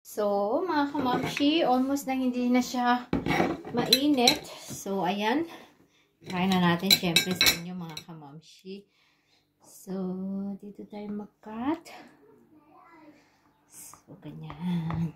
So, mga kamamshi, almost na hindi na siya mainit. So, ayan. Try na natin syempre sa inyo mga kamamshi. So, dito tayo mag-cut. So, ganyan.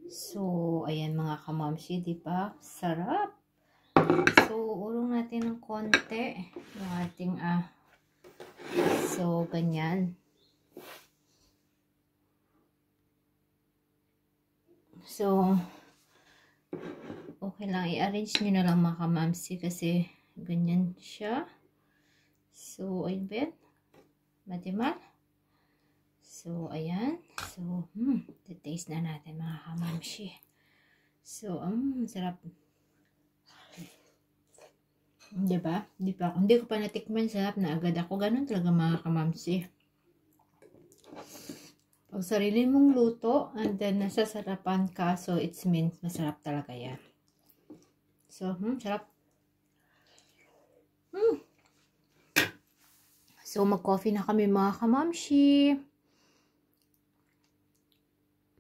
So, ayan mga kamamshi, di ba? Sarap! So, urong natin ng konti yung ating, so, ganyan. So, okay lang. I-arrange nyo na lang mga kamamshi kasi ganyan siya. So, ayun ba? Matimal? So, ayan. So, taste na natin mga kamamshi. So, sarap. Diba? Hindi ko pa natikman. Sarap na agad ako. Ganun talaga mga kamamshi. Pag sarili mong luto, and then nasasarapan ka, so it means masarap talaga yan. So, sarap. So, mag-coffee na kami mga kamamshi.